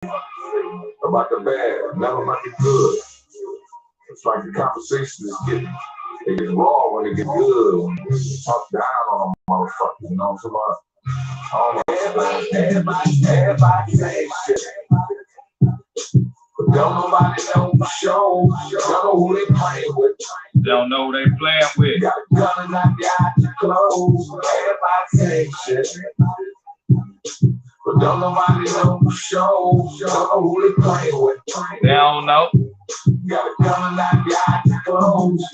about the bad, never about the good. It's like the conversation is getting, it gets raw when it gets good. When you talk down on them motherfuckers, you know what I'm saying? I don't know. Everybody say shit. But don't nobody know for sure. Don't know who they playing with. Don't know who they playing with. Got a gun and knock you out your clothes. Everybody say shit. But don't nobody know for sure. Don't know who they playing with. They don't know. Got a gun and knock you out your clothes.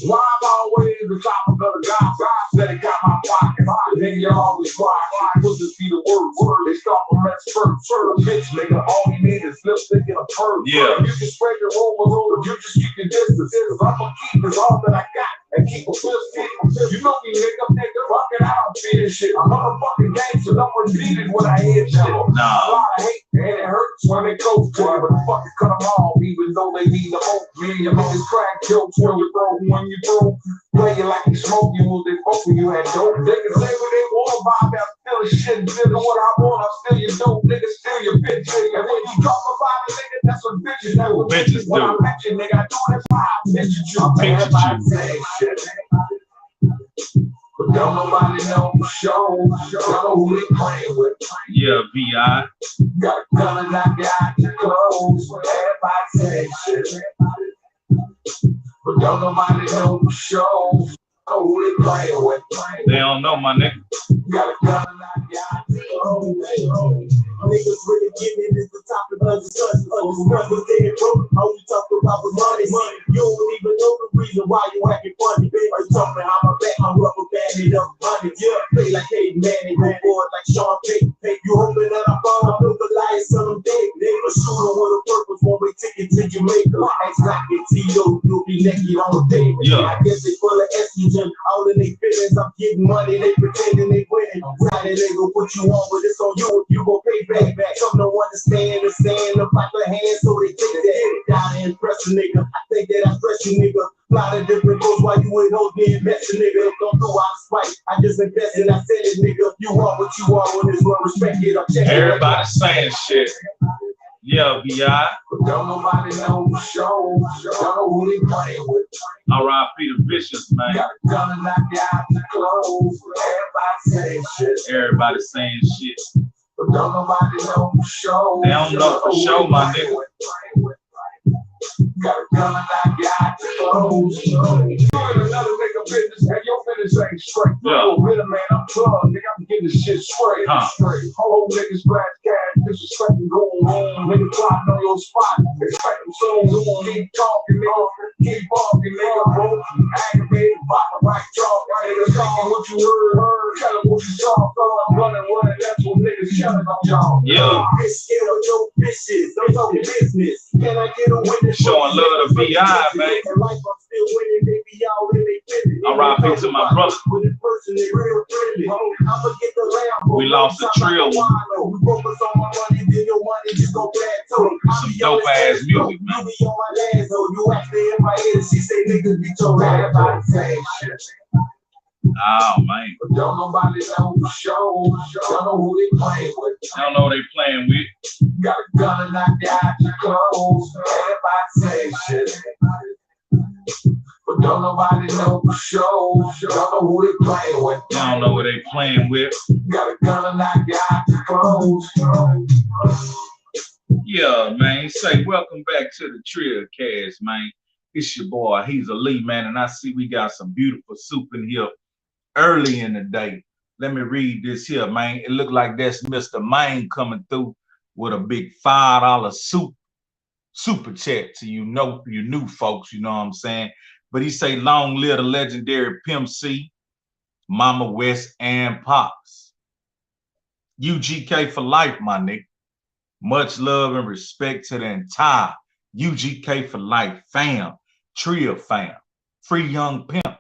Why I'm always the top of the guy? Said it got my pocket. The nigga always quiet. What's this be the word? They start from that first. Bitch, nigga, all you need is lipstick and a purse. Yeah. You can spread your rumors over, you just keep your distance. Cause I'm gonna keep this all that I got and keep a fist. You know me, nigga, fuck it, I don't fear this shit. I'm motherfucking gangster, don't repeat it when I hear shit. Nah. A lot of hate, and it hurts when it goes to it. But fucking cut them off, even though they need the hope. Me and your niggas crack jokes when you throw. Play you like you smoke, you was they fuck when you had dope. They can say what they want about that, still shit, still what I want, I'm still your dope, nigga, still your bitch. And when you talk about it, nigga, that's what bitches do. Bitches when do. I met you, nigga, I do that why I pictured you. Everybody say shit. But don't nobody know for sure. Don't know who they playing with. Yeah, VI. Got a gun and knock you out your clothes. Everybody say shit. But don't nobody know for sure. Know who they playing with. They don't know, my nigga. Got a gun and knock you out your clothes. Niggas really giving this the topic of discussion. Brothers getting broke. All we talk about was money. You don't even know the reason why you acting funny. Are you talking how my back, my rubber banded up money? Yeah, play like hey man, go forward like Sean Payton. You hoping that I fall? I know the lies, son of dead. They a shooter with a purpose, one way ticket to Jamaica. Act like it, T.O. You'll be naked on the day. Yeah. I guess they full of estrogen, all in their feelings. I'm getting money, they pretending they winning. Friday they go put you on, but it's on you if you gon' pay back. Some don't understand and stand up like the hand, so they take that down and impress a nigga. I think that I stress you, nigga. Lot of different goals while you ain't hoes getting invested, nigga. Don't do out of spite. I just invest and I said it, nigga. You are what you are when it's well respected. I'm checking. Everybody saying shit. Yeah, VI. But don't nobody know for sure. Don't know who they playing with. R.I.P. the Vicious, man. Got a gun and knock you out your clothes. Everybody saying shit. Everybody saying shit. But don't nobody know for sure. They don't know for sure, my nigga. Got a gun and knock you out your clothes. You in another nigga business, and your business ain't straight. Yeah. With a man, I'm plugged, nigga, I'm getting this shit straight. Straight. Whole niggas scratch cash, disrespecting going on. Nigga plotting on your spot. Expect them soon. Keep talking, nigga. Keep walking, nigga. Bro, aggravated, about the right talk. Nigga, talking what you heard. Tell them what you saw. I'm running, that's what niggas yelling on y'all. Yeah. Get scared of your bitches. Don't talk business. Can I get a witness? Showing love to VI, man. R.I.P. to my brother. We lost the Trill. Some dope ass music, man. Oh, man. Don't nobody know for sure. Don't know who they playing with. Don't know who they playing with. Got a gun and knock you out your clothes. Everybody say shit. But don't nobody know for sure. Don't know who they playing with. Don't know who they playing with. Got a gun and knock you out your clothes. Yeah, man. Say welcome back to the Trillgear.biz, man. It's your boy Hezeleo, man, and I see we got some beautiful soup in here early in the day. Let me read this here, man. It look like that's Mr. Maine coming through with a big $5 super chat to you new folks, you know what I'm saying? But he say, long live the legendary Pimp C, Mama West, and Pops. UGK for life, my nigga. Much love and respect to the entire UGK for life fam, Trill fam, Free Young Pimp,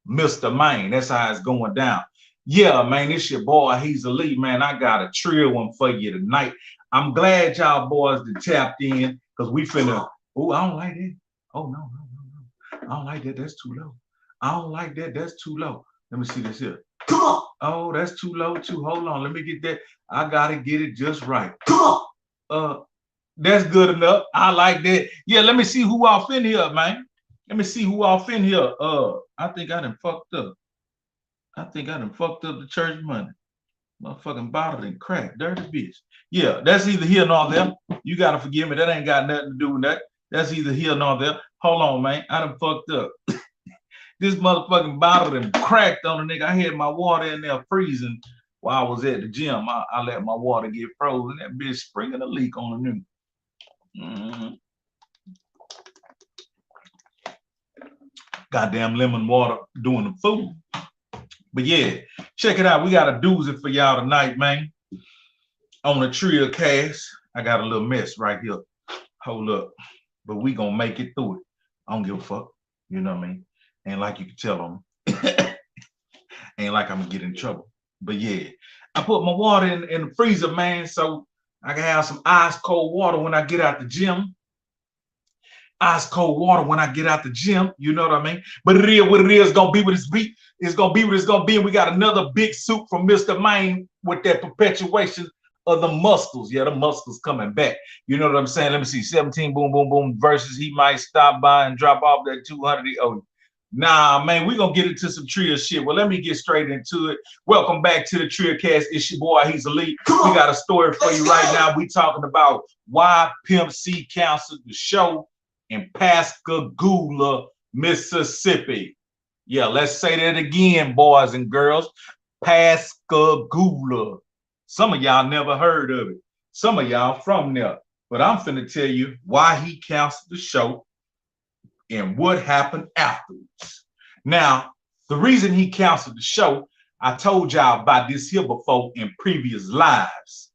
Mr. Maine. That's how it's going down. Yeah, man, it's your boy Hezeleo, man. I got a Trill one for you tonight. I'm glad y'all boys that tapped in because we finna. Oh, I don't like that. Oh, no. I don't like that. That's too low. I don't like that. That's too low. Let me see this here. Come on. Oh, that's too low too. Hold on. Let me get that. I gotta get it just right. Come on. That's good enough. I like that. Yeah, let me see who off in here, man. Let me see who off in here. I think I done fucked up. I think I done fucked up the church money. Motherfucking bottle and crack, dirty bitch. Yeah, that's either here nor there. You gotta forgive me. That ain't got nothing to do with that. That's either here nor there. Hold on, man. I done fucked up. This motherfucking bottle and cracked on the nigga. I had my water in there freezing while I was at the gym. I let my water get frozen. That bitch springing a leak on the new. Goddamn lemon water doing the food. But yeah, check it out. We got a doozy for y'all tonight, man. On the Trillcast, I got a little mess right here. Hold up. But we gonna make it through it. I don't give a fuck. You know what I mean? Ain't like you can tell them. Ain't like I'm gonna get in trouble. But yeah, I put my water in the freezer, man, so I can have some ice cold water when I get out the gym. Ice cold water when I get out the gym, you know what I mean? But it is what it is, gonna be what it's be. It's gonna be what it's gonna be. And we got another big soup from Mr. Maine with that perpetuation of the muscles. Yeah, the muscles coming back. You know what I'm saying? Let me see. 17 boom, boom, boom versus he might stop by and drop off that 200. Oh, nah, man, we gonna get into some Trill shit. Well, let me get straight into it. Welcome back to the Trillcast. It's your boy, Hezeleo. We got a story for you right now. We talking about why Pimp C canceled the show in Pascagoula, Mississippi. Yeah, let's say that again, boys and girls. Pascagoula. Some of y'all never heard of it. Some of y'all from there. But I'm finna tell you why he canceled the show and what happened afterwards. Now, the reason he canceled the show, I told y'all about this here before in previous lives.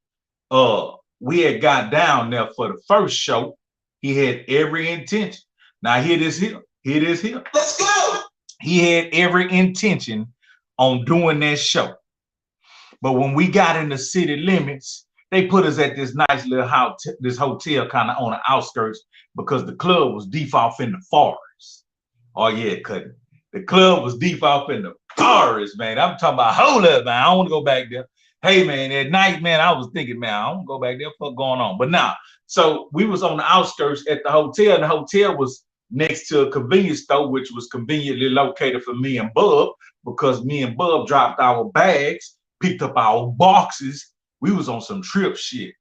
We had got down there for the first show. He had every intention. Now, here this here. Here it is here. Let's go. He had every intention on doing that show. But when we got in the city limits, they put us at this nice little house, this hotel kind of on the outskirts because the club was deep off in the forest. Oh, yeah, couldn't. The club was deep off in the forest, man. I'm talking about, hold up, man. I don't want to go back there. Hey, man, at night, man, I was thinking, man, I don't want to go back there. What's going on? But now, so we was on the outskirts at the hotel, and the hotel was next to a convenience store, which was conveniently located for me and Bub, because me and Bub dropped our bags, picked up our boxes. We was on some trip shit.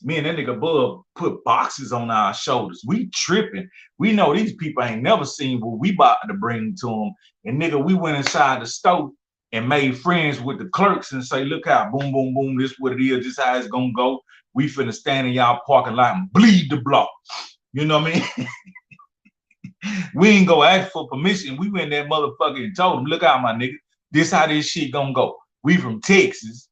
Me and that nigga Bub put boxes on our shoulders. We tripping. We know these people ain't never seen what we about to bring to them. And nigga, we went inside the store and made friends with the clerks and say, look how boom, boom, boom, this what it is, this how it's gonna go. We finna stand in y'all parking lot and bleed the block. You know what I mean? We ain't go ask for permission. We went that motherfucker and told him, look out, my nigga, this how this shit gonna go. We from Texas,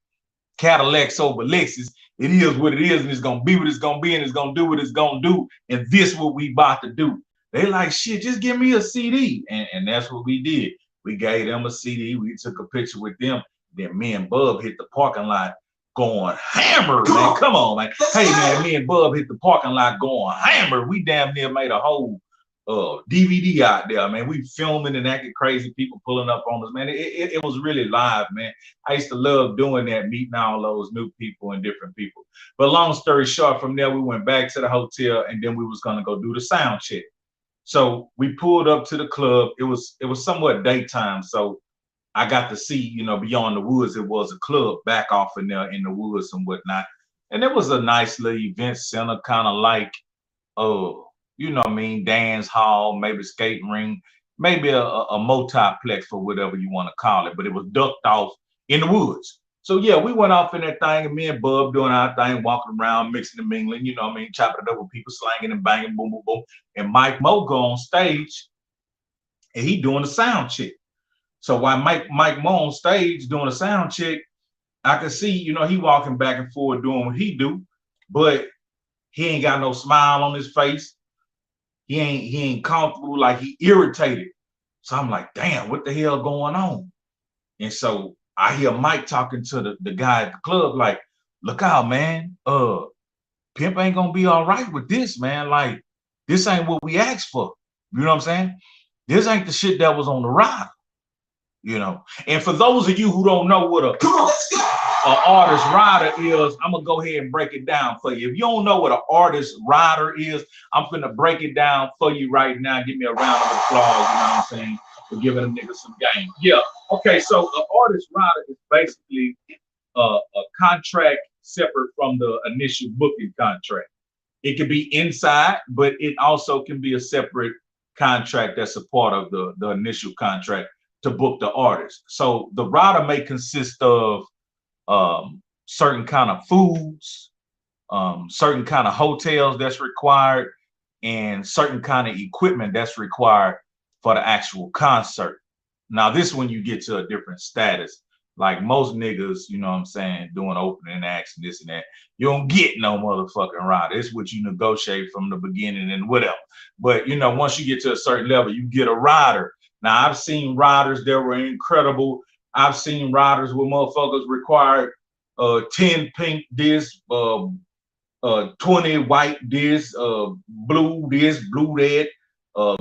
Cadillacs over Lexus. It is what it is, and it's gonna be what it's gonna be, and it's gonna do what it's gonna do, and this what we about to do. They like, shit, just give me a CD. And that's what we did. We gave them a CD. We took a picture with them. Then me and Bub hit the parking lot going hammer, man. Come on, man. Hey, man, me and Bub hit the parking lot going hammer. We damn near made a whole DVD out there, man. We filming and acting crazy, people pulling up on us, man. It was really live, man. I used to love doing that, meeting all those new people and different people. But long story short, from there, we went back to the hotel, and then we was gonna go do the sound check. So we pulled up to the club. It was somewhat daytime, so I got to see, you know, beyond the woods, it was a club back off in there in the woods and whatnot. And it was a nice little event center, kind of like, you know what I mean, dance hall, maybe skating ring, maybe a multiplex or whatever you want to call it. But it was ducked off in the woods. So yeah, we went off in that thing, and me and Bub doing our thing, walking around, mixing and mingling, you know what I mean, chopping it up with people, slanging and banging, boom, boom, boom. And Mike Mo go on stage, and he doing the sound check. So while Mike Mo on stage doing a sound check, I could see, you know, he walking back and forth doing what he do, but he ain't got no smile on his face. He ain't comfortable, like he irritated. So I'm like, damn, what the hell going on? And so I hear Mike talking to the guy at the club, like, look out, man. Pimp ain't gonna be all right with this, man. Like, this ain't what we asked for. You know what I'm saying? This ain't the shit that was on the ride. You know, and for those of you who don't know what a an artist rider is, I'm gonna go ahead and break it down for you. If you don't know what an artist rider is, I'm finna break it down for you right now. Give me a round of applause, you know what I'm saying, for giving a nigga some game. Yeah, okay, so an artist rider is basically a contract separate from the initial booking contract. It can be inside, but it also can be a separate contract that's a part of the initial contract to book the artist. So the rider may consist of certain kind of foods, certain kind of hotels that's required, and certain kind of equipment that's required for the actual concert. Now, this when you get to a different status. Like most niggas, you know what I'm saying, doing opening acts and this and that, you don't get no motherfucking rider. It's what you negotiate from the beginning and whatever. But, you know, once you get to a certain level, you get a rider. Now, I've seen riders that were incredible. I've seen riders where motherfuckers required 10 pink this, 20 white this, blue this, blue that,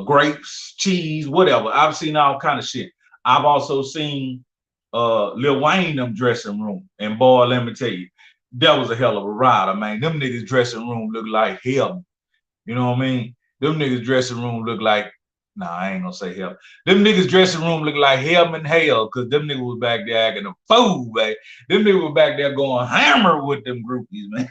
grapes, cheese, whatever. I've seen all kind of shit. I've also seen Lil Wayne them dressing room, and boy, let me tell you, that was a hell of a rider, man. Them niggas dressing room look like hell. You know what I mean? Them niggas dressing room look like, nah, I ain't gonna say hell. Them niggas dressing room look like hell and hell, cause them niggas was back there acting a fool, man. Them niggas was back there going hammer with them groupies, man.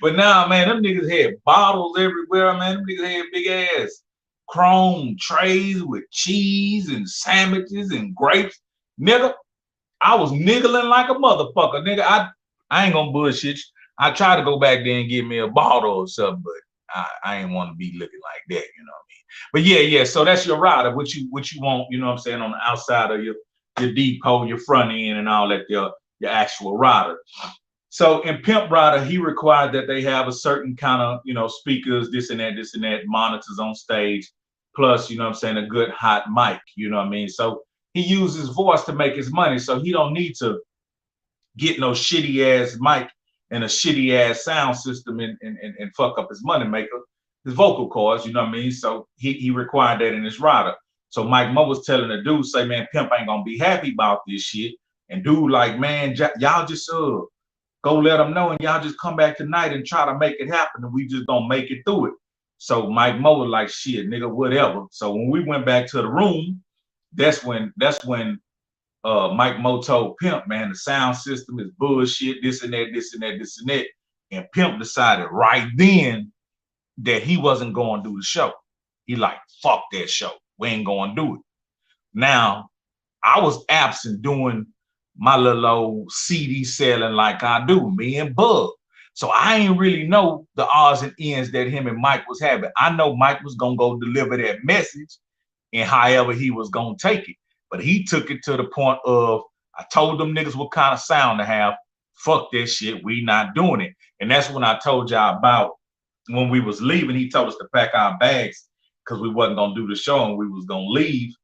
But now, man, them niggas had bottles everywhere, man. Them niggas had big ass chrome trays with cheese and sandwiches and grapes. Nigga, I was niggling like a motherfucker, nigga. I ain't gonna bullshit you. I tried to go back there and get me a bottle or something, but I ain't want to be looking like that, you know what I mean? But yeah. So that's your rider. What you want, you know what I'm saying, on the outside of your depot, your front end, and all that, your actual rider. So in Pimp Rider, he required that they have a certain kind of, you know, speakers, this and that, monitors on stage, plus, you know what I'm saying, a good hot mic, you know what I mean? So he uses his voice to make his money. So he don't need to get no shitty ass mic and a shitty ass sound system and fuck up his money maker, his vocal cords, you know what I mean? So he required that in his rider. So Mike Mo was telling the dude, say, man, Pimp ain't gonna be happy about this shit. And dude like, man, y'all just go let them know, and y'all just come back tonight and try to make it happen, and we just gonna make it through it. So Mike Mo was like, shit, nigga, whatever. So when we went back to the room, that's when Mike Mo told Pimp, man, the sound system is bullshit, this and that. And Pimp decided right then that he wasn't going to do the show. He like, fuck that show. We ain't going to do it. Now, I was absent doing my little old CD selling like I do, me and Bug. So I ain't really know the odds and ends that him and Mike was having. I know Mike was going to go deliver that message and however he was going to take it. But he took it to the point of, I told them niggas what kind of sound to have. Fuck that shit, we not doing it. And that's when I told y'all about when we was leaving, he told us to pack our bags because we wasn't gonna do the show and we was gonna leave.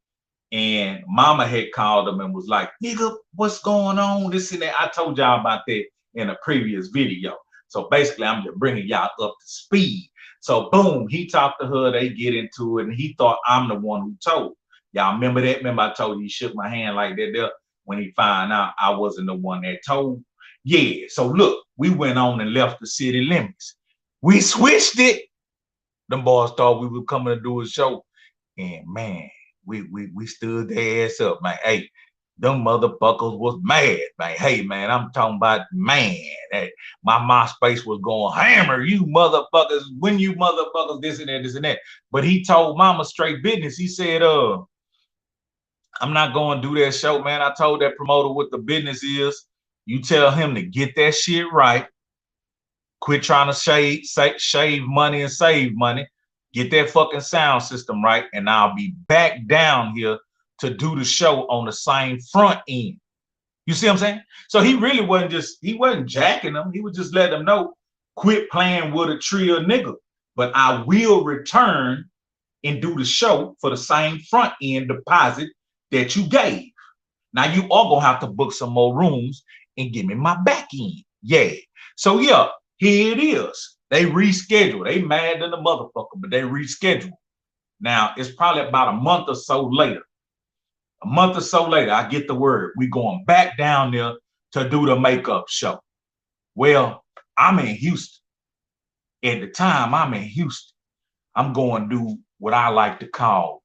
And Mama had called him and was like, nigga, what's going on? This and that. I told y'all about that in a previous video. So basically, I'm just bringing y'all up to speed. So boom, he talked to her, they get into it, and he thought I'm the one who told. Y'all remember that? Remember I told you he shook my hand like that there when he found out I wasn't the one that told? Yeah, so look, we went on and left the city limits. We switched it. Them boys thought we were coming to do a show. And man, we stood their ass up, man. Hey, them motherfuckers was mad, man. Hey, man, I'm talking about, man, hey, my MySpace was going hammer, you motherfuckers, when you motherfuckers, this and that. But he told Mama straight business. He said, I'm not going to do that show, man. I told that promoter what the business is. You tell him to get that shit right. Quit trying to shave money and save money. Get that fucking sound system right, and I'll be back down here to do the show on the same front end. You see what I'm saying? So he really he wasn't jacking them. He was just letting them know, quit playing with a trio nigga. But I will return and do the show for the same front end deposit that you gave. Now you are gonna have to book some more rooms and give me my back end. Yeah. So yeah, here it is. They rescheduled. They mad than the motherfucker, but they rescheduled. Now it's probably about a month or so later. I get the word. We going back down there to do the makeup show. Well, I'm in Houston. At the time, I'm in Houston. I'm going to do what I like to call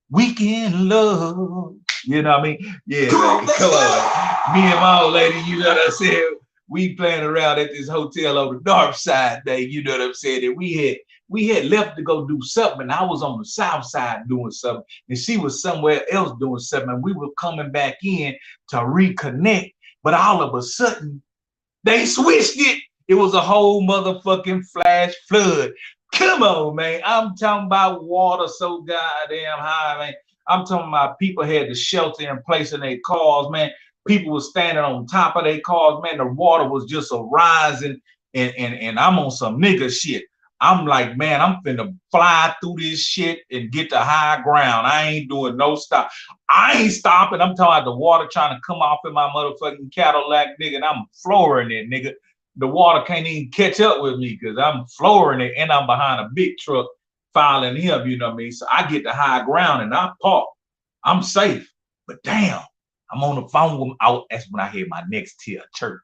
weekend love. You know what I mean? Yeah, baby. Come on. Me and my old lady, you know what I said? We playing around at this hotel on the north side day, you know what I'm saying? And we had left to go do something, and I was on the south side doing something, and she was somewhere else doing something, and we were coming back in to reconnect, but all of a sudden, they switched it. It was a whole motherfucking flash flood. Come on, man. I'm talking about water so goddamn high, man. I'm talking about people had to shelter in place in their cars, man. People were standing on top of their cars, man. The water was just a rising, and I'm on some nigga shit. I'm like, man, I'm finna fly through this shit and get to high ground. I ain't doing no stop. I ain't stopping. I'm talking about the water trying to come off in my motherfucking Cadillac, nigga, and I'm flooring it, nigga. The water can't even catch up with me because I'm flooring it and I'm behind a big truck filing him, you know what I mean? So I get to high ground and I park. I'm safe. But damn, I'm on the phone with that's when I had my next tear church.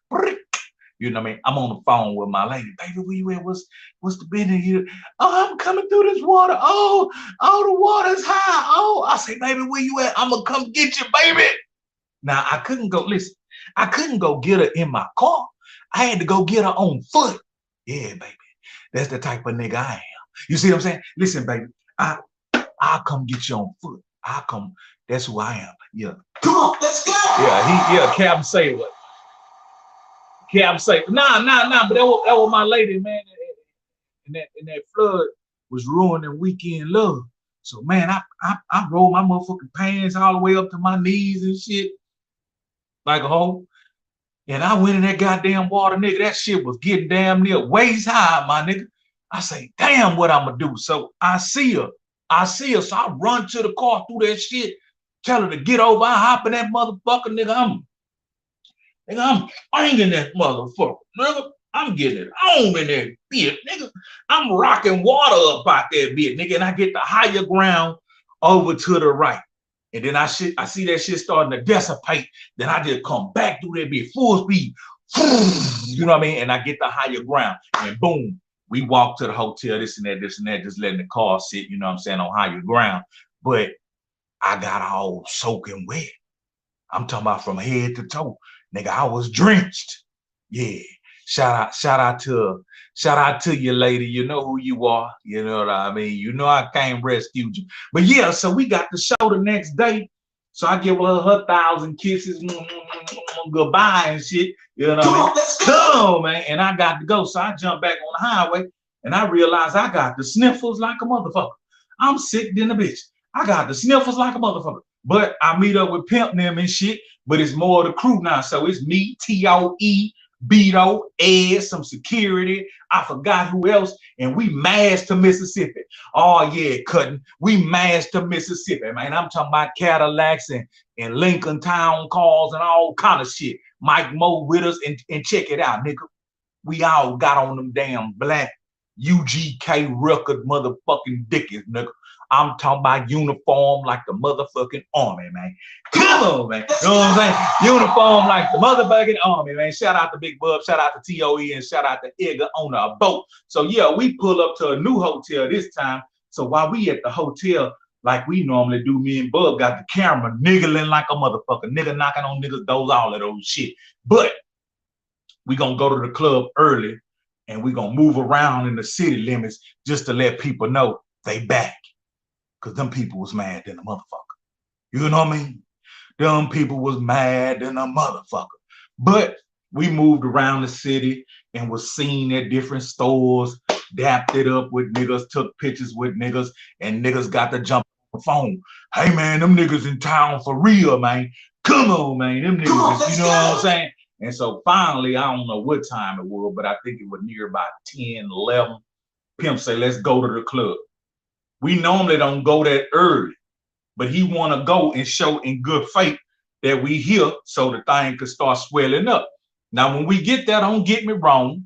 You know what I mean? I'm on the phone with my lady. Baby, where you at? What's the business here? Oh, I'm coming through this water. Oh, the water's high. Oh, I say, baby, where you at? I'm gonna come get you, baby. Now I couldn't go, listen, I couldn't go get her in my car. I had to go get her on foot. Yeah, baby. That's the type of nigga I am. You see what I'm saying? Listen, baby, I'll come get you on foot. I'll come. That's who I am. Yeah. Come on, let's go. Yeah, Captain say what? Captain say, nah, but that was my lady, man. And that flood was ruining weekend love. So man, I rolled my motherfucking pants all the way up to my knees and shit. Like a hoe. And I went in that goddamn water, nigga. That shit was getting damn near waist high, my nigga. I say, damn, what I'm gonna do? So I see her. So I run to the car through that shit, tell her to get over. I hop in that motherfucker, nigga. I'm banging that motherfucker, nigga. I'm getting it home in that bitch, nigga. I'm rocking water up out that bitch, nigga. And I get the higher ground over to the right. And then I see that shit starting to dissipate. Then I just come back through that bitch full speed. You know what I mean? And I get the higher ground. And boom, we walk to the hotel, this and that, just letting the car sit, you know what I'm saying, on higher ground. But I got all soaking wet. I'm talking about from head to toe. Nigga, I was drenched. Yeah. Shout out to you, lady. You know who you are. You know what I mean? You know I came rescue you. But yeah, so we got the show the next day. So I give her 1,000 kisses, goodbye and shit. You know what I mean? Come on, man. And I got to go. So I jump back on the highway and I realize I got the sniffles like a motherfucker. I'm sick than a bitch. I got the sniffles like a motherfucker. But I meet up with Pimp them and shit. But it's more of the crew now. So it's me, T.O.E., Beto, Ed, some security. I forgot who else. And we massed to Mississippi. Oh, yeah, cutting. We massed to Mississippi, man. I'm talking about Cadillacs and Lincoln Town cars and all kind of shit. Mike Moe with us. And check it out, nigga. We all got on them damn black UGK record motherfucking dickies, nigga. I'm talking about uniform like the motherfucking army, man. Come on, man. You know what I'm saying? Uniform like the motherfucking army, man. Shout out to Big Bub, shout out to TOE, and shout out to Edgar on a boat. So yeah, we pull up to a new hotel this time. So while we at the hotel, like we normally do, me and Bub got the camera niggling like a motherfucker. Nigga knocking on niggas' doors, all of those shit. But we gonna go to the club early and we gonna move around in the city limits just to let people know they back. Because them people was mad than a motherfucker. You know what I mean? Them people was mad than a motherfucker. But we moved around the city and was seen at different stores, dapped it up with niggas, took pictures with niggas, and niggas got to jump on the phone. Hey, man, them niggas in town for real, man. Come on, man. Them niggas, you know what I'm saying? And so finally, I don't know what time it was, but I think it was near about 10, 11. Pimp say, let's go to the club. We normally don't go that early, but he want to go and show in good faith that we here so the thing could start swelling up. Now, when we get there, don't get me wrong,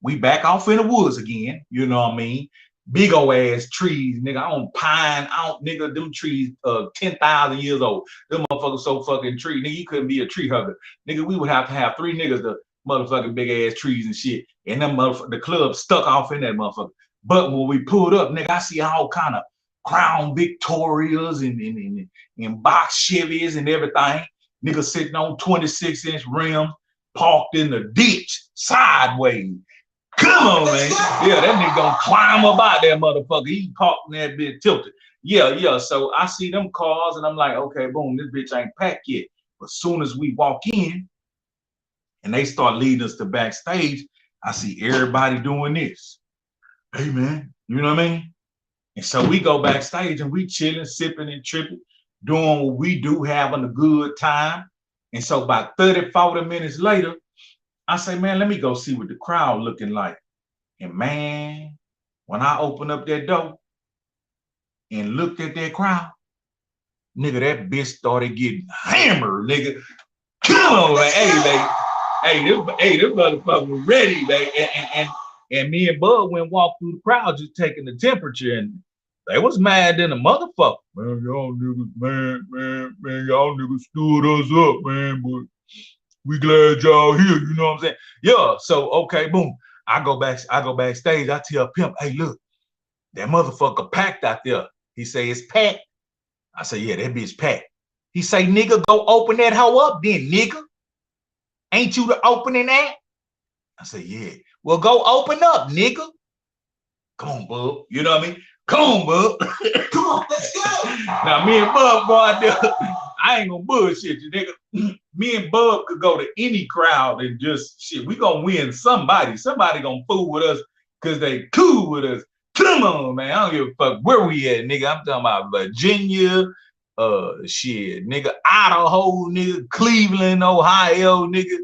we back off in the woods again, you know what I mean? big old ass trees, nigga. I don't pine out, nigga. Them trees 10,000 years old. Them motherfuckers so fucking tree. Nigga, you couldn't be a tree hugger. Nigga, we would have to have 3 niggas to motherfucking big ass trees and shit. And them the club stuck off in that motherfucker. But when we pulled up, nigga, I see all kind of Crown Victorias and box Chevys and everything. Nigga sitting on 26-inch rims, parked in the ditch, sideways. Come on, man. Yeah, that nigga gonna climb up out that motherfucker. He parked in that bitch tilted. Yeah. So I see them cars and I'm like, okay, boom, this bitch ain't packed yet. But as soon as we walk in and they start leading us to backstage, I see everybody doing this. Hey, man, you know what I mean? And so we go backstage and we chilling, sipping and tripping, doing what we do, having a good time. And so about 30, 40 minutes later, I say, man, let me go see what the crowd looking like. And man, when I opened up that door and looked at that crowd, nigga, that bitch started getting hammered, nigga. Come on, man. This motherfucker was ready, man. And me and Bud went walk through the crowd just taking the temperature, and they was mad than a motherfucker. Man, y'all niggas, man, y'all niggas stood us up, man, but we glad y'all here, you know what I'm saying? Yeah, so okay, boom. I go backstage, I tell Pimp, hey, look, that motherfucker packed out there. He say, it's packed. I say, yeah, that bitch packed. He say, nigga, go open that hoe up then, nigga. Ain't you the opening act? I say, yeah. Well, go open up, nigga. Come on, bub. You know what I mean? Come on, bub. Come on, let's go. Now, me and Bub go out there. I ain't gonna bullshit you, nigga. Me and Bub could go to any crowd and just shit. We gonna win somebody. Somebody gonna fool with us because they cool with us. Come on, man. I don't give a fuck where we at, nigga. I'm talking about Virginia, shit, nigga, Idaho, nigga, Cleveland, Ohio, nigga.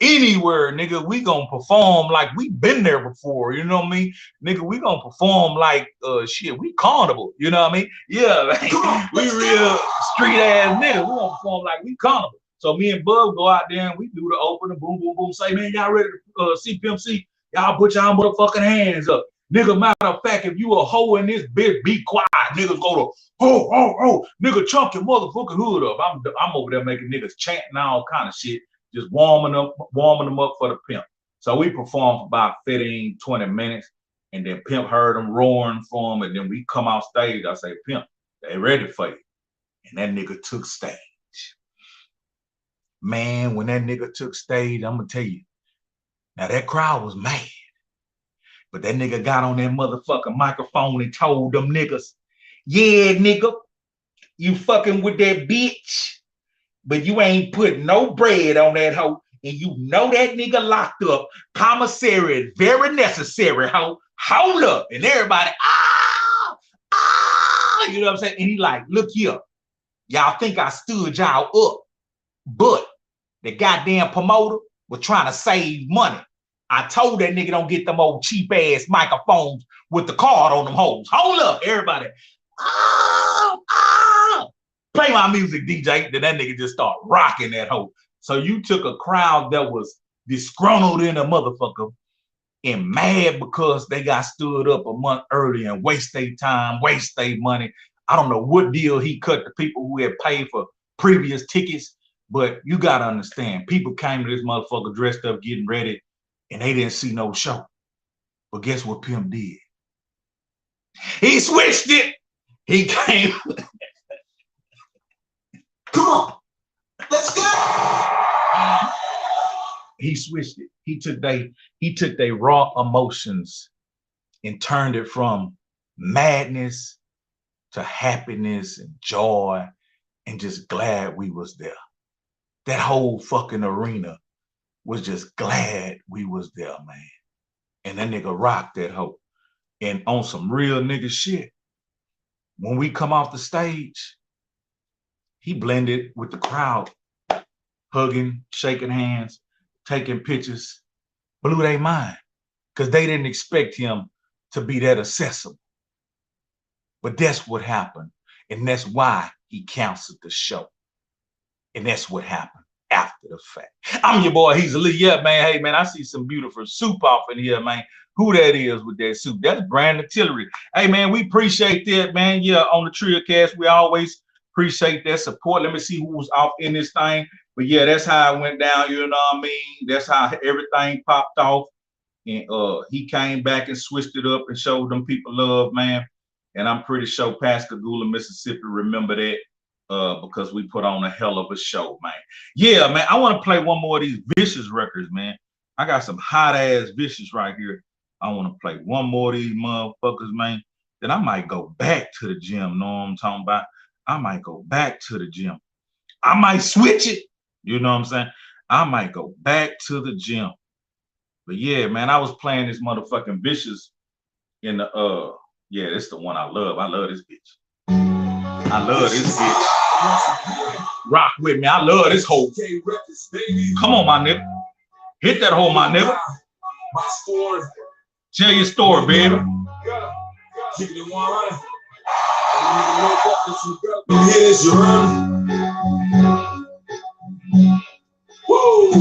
Anywhere, nigga, we gonna perform like we been there before, you know what I mean? Nigga, we gonna perform like shit, we carnival, you know what I mean? Yeah, like, we real street ass nigga. We gonna perform like we carnival. So me and Bub go out there and we do the opening, boom, boom, boom, say, man, y'all ready to see Pimp C? Y'all put y'all motherfucking hands up. Nigga, matter of fact, if you a hoe in this bitch, be quiet. Niggas go to, oh, nigga, chunk your motherfucking hood up. I'm over there making niggas chanting all kind of shit. Just warming them up for the Pimp. So we performed for about 15, 20 minutes, and then Pimp heard them roaring for him, and then we come off stage. I say, Pimp, they ready for you. And that nigga took stage. Man, when that nigga took stage, I'm gonna tell you, now that crowd was mad. But that nigga got on that motherfucking microphone and told them niggas, yeah, nigga, you fucking with that bitch, but you ain't put no bread on that hoe, and you know that nigga locked up. Commissary, very necessary, hoe. Hold up. And everybody, you know what I'm saying? And he like, look here. Y'all think I stood y'all up, but the goddamn promoter was trying to save money. I told that nigga don't get them old cheap ass microphones with the card on them hoes. Hold up, everybody. Play my music, DJ. Then that nigga just start rocking that hoe. So you took a crowd that was disgruntled in a motherfucker and mad because they got stood up a month early and waste their time, waste their money. I don't know what deal he cut to people who had paid for previous tickets, but you got to understand, people came to this motherfucker dressed up, getting ready, and they didn't see no show. But guess what Pimp did? He switched it. He came. Come on, let's go. He switched it. He took their raw emotions and turned it from madness to happiness and joy and just glad we was there. That whole fucking arena was just glad we was there, man. And that nigga rocked that hoe. And on some real nigga shit, when we come off the stage, he blended with the crowd, hugging, shaking hands, taking pictures, blew their mind because they didn't expect him to be that accessible. But that's what happened. And that's why he canceled the show. And that's what happened after the fact. I'm your boy, Hezeleo. Yeah, man. Hey, man, I see some beautiful soup off in here, man. who that is with that suit. That's Brandon Tillery. Hey, man, we appreciate that, man. Yeah, on the Trillcast, we always appreciate that support. Let me see who was off in this thing. But yeah, that's how it went down, you know what I mean? That's how everything popped off. And he came back and switched it up and showed them people love, man. And I'm pretty sure Pascagoula, Mississippi remember that because we put on a hell of a show, man. Yeah, man, I want to play one more of these Vicious records, man. I got some hot ass Vicious right here. I want to play one more of these motherfuckers, man. Then I might go back to the gym. Know what I'm talking about? I might go back to the gym. I might switch it. You know what I'm saying? I might go back to the gym. But yeah, man, I was playing this motherfucking Vicious in the yeah, this the one I love. I love this bitch. I love this bitch. Rock with me. I love this hoe. Come on, my nigga. Hit that hole, my nigga. Tell your story, baby. Here's your run. Woo!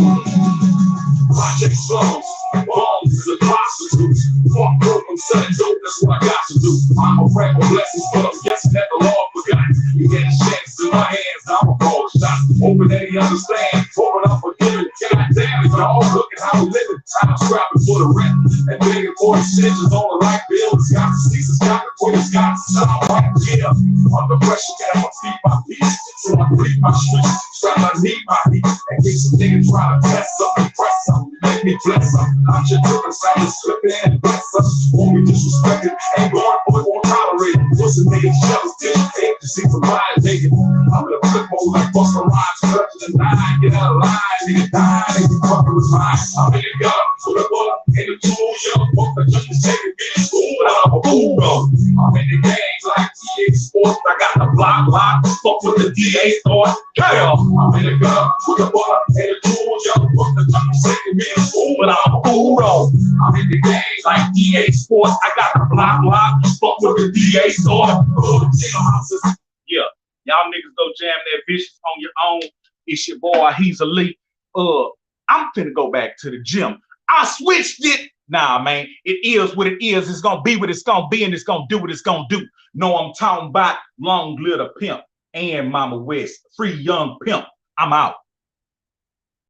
Project songs, bombs and prostitutes. Fuck broke, I'm selling dope, that's what I got to do. I'm a rap for blessings, but I'm guessing that the Lord forgot. You get a chance in my hands, I'm a call shot. Hoping that he understands, hoping I'm forgiving. God damn it, y'all, look at how we living. Time scrapping for the rent and begging for extensions on the light bill. It's got to cease, it's got to quit, it's got to stop right here. Under pressure, can't keep my peace. So I bleed my streets, strap my knee, my heat. And keep some niggas trying to test up and press up. Make me bless up. I'm just doing something, slipping and bless up. Won't be disrespected, ain't going for it, won't tolerate it. What's a nigga jealous, dish, hate to see somebody naked. I'm in a flip mode like Busta Rhymes, clutching the nine, get out of line, nigga die, nigga fucking with mine. I'm in the gutter, with a bullet, in the tool, young fuck, the judge is taking me to school, but I'm a fool, though. I'm in the game like TA Sports, I got the block locked, fuck with the DA store. Hell, I'm in the gutter, with a bullet, in the tool, young fuck, the judge is taking me to school, but I'm a fool, though. I'm in the game like DA Sports, I got the block locked, fuck with the DA store. Yeah, y'all niggas go jam that Vicious on your own. It's your boy, Hezeleo. I'm finna go back to the gym. I switched it. Nah, man, it is what it is. It's gonna be what it's gonna be, and it's gonna do what it's gonna do. No, I'm talking about long live the Pimp and Mama West. Free young Pimp. I'm out.